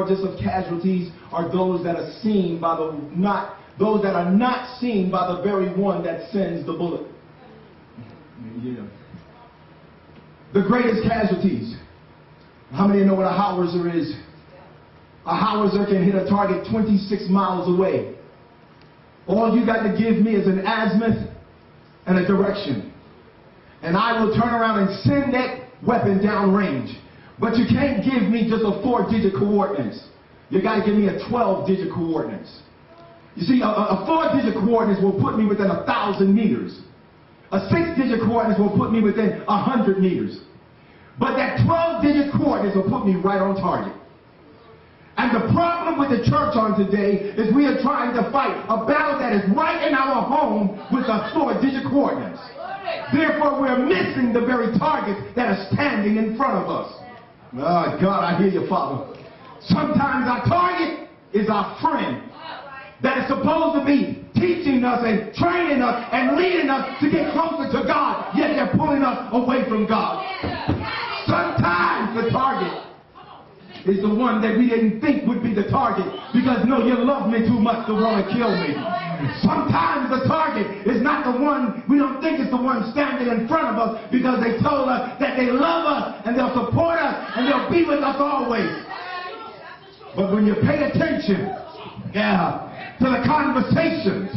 largest of casualties are those that are seen by those that are not seen by the very one that sends the bullet. Yeah. The greatest casualties. How many know what a howitzer is? A howitzer can hit a target 26 miles away. All you got to give me is an azimuth and a direction, and I will turn around and send that weapon downrange. But you can't give me just a 4-digit coordinates. You got to give me a 12-digit coordinates. You see, a 4-digit coordinates will put me within 1,000 meters. A 6-digit coordinates will put me within 100 meters. But that 12-digit coordinates will put me right on target. And the problem with the church on today is we are trying to fight a battle that is right in our home with a 4-digit coordinates. Therefore, we're missing the very targets that are standing in front of us. Oh, God, I hear you, Father. Sometimes our target is our friend that is supposed to be teaching us and training us and leading us to get closer to God, yet they're pulling us away from God. Sometimes the target is the one that we didn't think would be the target because, no, you love me too much to want to kill me. Sometimes the target is not the one, we don't think it's the one standing in front of us because they told us that they love us and they'll support us and they'll be with us always. But when you pay attention, to the conversations,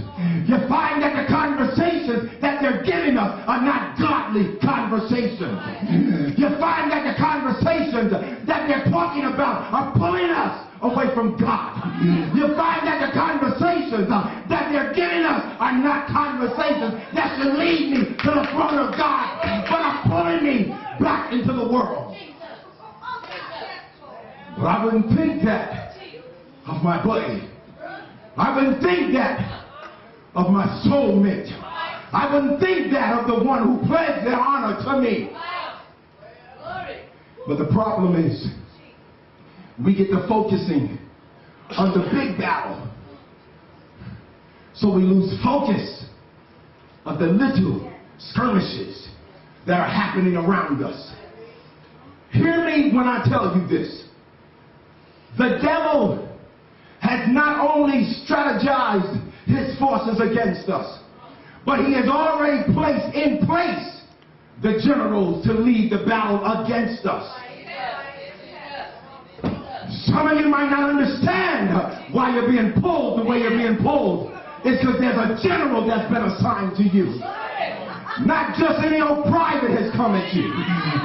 you find that the conversations that they're giving us are not godly conversations. You find that the conversations that they're talking about are pulling us away from God. You find that the conversations that they're giving us are not conversations that should lead me to the throne of God, but are pulling me back into the world. But I wouldn't think that of my buddy. I wouldn't think that of my soulmate. I wouldn't think that of the one who pledged their honor to me. But the problem is, we get to focusing on the big battle. So we lose focus of the little skirmishes that are happening around us. Hear me when I tell you this. The devil has not only strategized his forces against us, but he has already placed in place the generals to lead the battle against us. Some of you might not understand why you're being pulled the way you're being pulled. It's because there's a general that's been assigned to you. Not just any old private has come at you.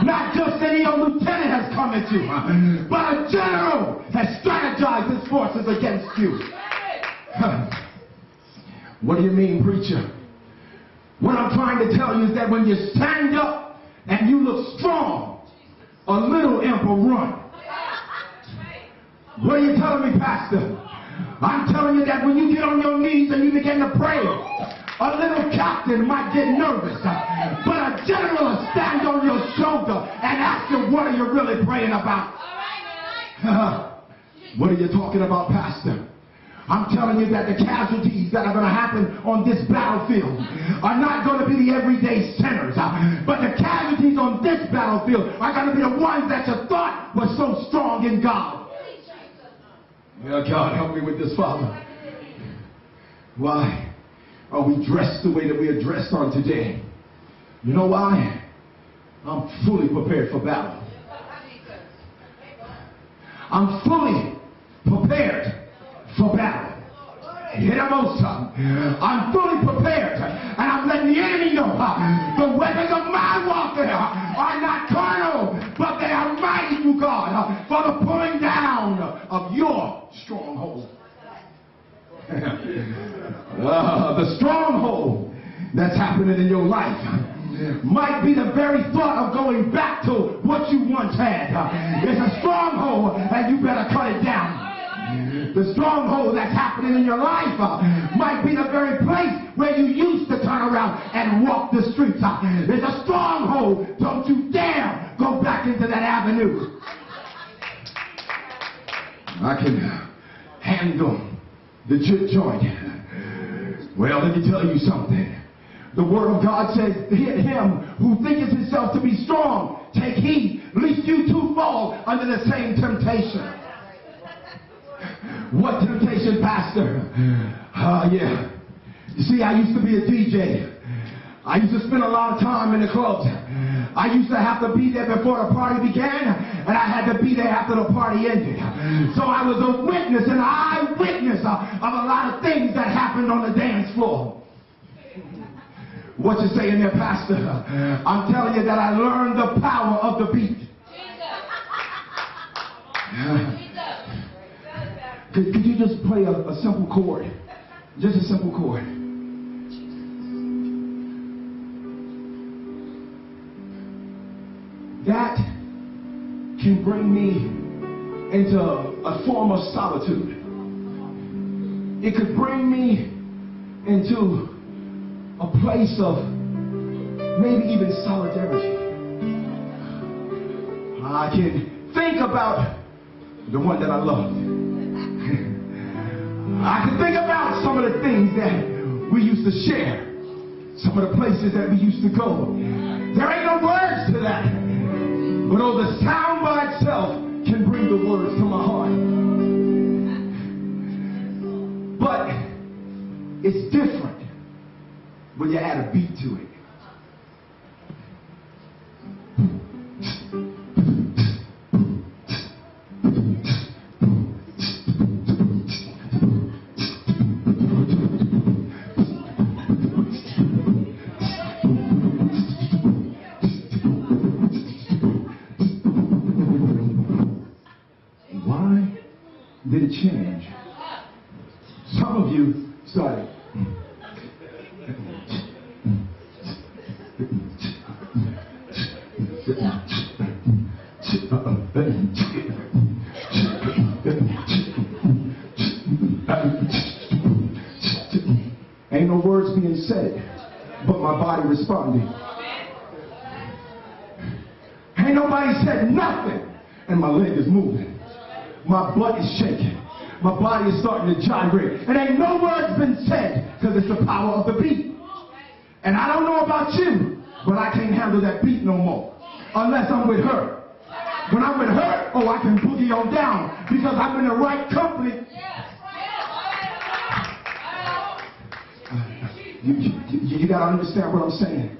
Not just any old lieutenant has come at you. But a general has strategized his forces against you. What do you mean, preacher? What I'm trying to tell you is that when you stand up and you look strong, a little imp will run. What are you telling me, Pastor? I'm telling you that when you get on your knees and you begin to pray, a little captain might get nervous, but a general will stand on your shoulder and ask you, what are you really praying about? What are you talking about, Pastor? I'm telling you that the casualties that are going to happen on this battlefield are not going to be the everyday sinners, but the casualties on this battlefield are going to be the ones that you thought were so strong in God. Yeah, God, help me with this, Father. Why are we dressed the way that we are dressed on today? You know why? I'm fully prepared for battle. I'm fully prepared for battle. I'm fully prepared, and I'm letting the enemy know the weapons of my warfare are not carnal, but they are mighty through God for the pulling down of your stronghold. The stronghold that's happening in your life might be the very thought of going back to what you once had. It's a stronghold, and you better cut it down. The stronghold that's happening in your life might be the very place where you used to turn around and walk the streets. It's a stronghold. Don't you dare go back into that avenue. I can handle the juke joint. Well, let me tell you something. The Word of God says, him who thinketh himself to be strong, take heed, lest you too fall under the same temptation. What temptation, Pastor? Yeah. You see, I used to be a DJ. I used to spend a lot of time in the clubs. I used to have to be there before the party began, and I had to be there after the party ended. So I was a witness, an eyewitness of a lot of things that happened on the dance floor. What you saying there, Pastor? I'm telling you that I learned the power of the beat. Could you just play a simple chord? Just a simple chord. That can bring me into a form of solitude. It could bring me into a place of maybe even solidarity. I can think about the one that I love. I can think about some of the things that we used to share, some of the places that we used to go. There ain't no words to that. But oh, the sound by itself can bring the words to my heart. But it's different when you add a beat to it. Did it change? Some of you started. Ain't no words being said, but my body responding. Ain't nobody said nothing, and my leg is moving. My butt is shaking. My body is starting to gyrate. And ain't no words been said because it's the power of the beat. And I don't know about you, but I can't handle that beat no more unless I'm with her. When I'm with her, oh, I can boogie on down because I'm in the right company. You got to understand what I'm saying.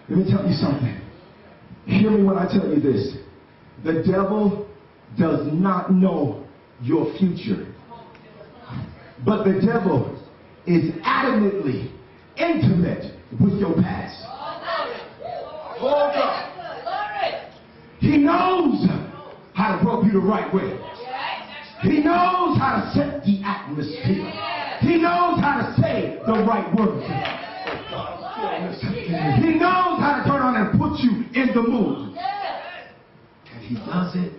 Let me tell you something. Hear me when I tell you this. The devil does not know your future. But the devil is adamantly intimate with your past. Hold up. He knows how to rub you the right way. He knows how to set the atmosphere. He knows how to say the right words. He knows how to turn on and put you in the mood. And he does it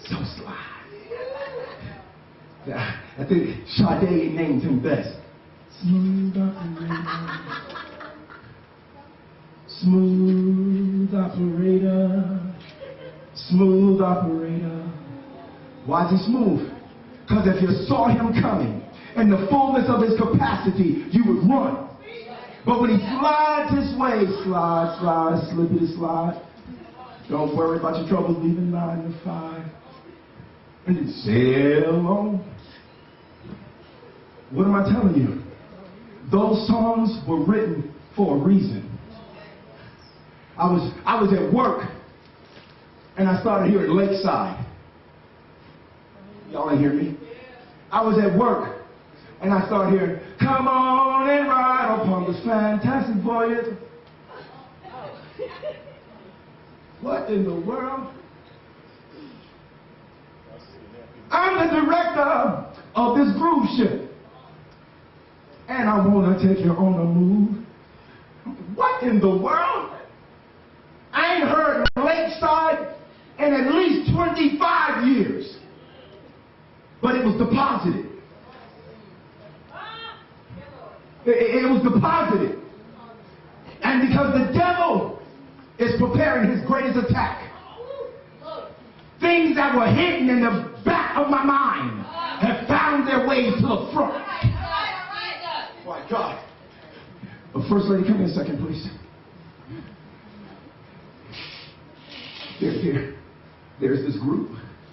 so sly. I think Sade named him best. Smooth operator. Smooth operator. Smooth operator. Why is he smooth? Because if you saw him coming in the fullness of his capacity, you would run. But when he slides his way, slide, slippity slide. Don't worry about your troubles leaving 9 to 5. And then sail on. What am I telling you? Those songs were written for a reason. I was at work and I started hearing Lakeside. Y'all ain't hear me? I was at work and I started hearing, come on and ride upon this fantastic voyage. What in the world? I'm the director of this cruise ship. And I want to take you on a move. What in the world? I ain't heard Lakeside in at least 25 years. But it was deposited. It was deposited. And because the devil is preparing his greatest attack, things that were hidden in the back of my mind have found their way to the front. My God. First lady, come here a second, please. There's this group.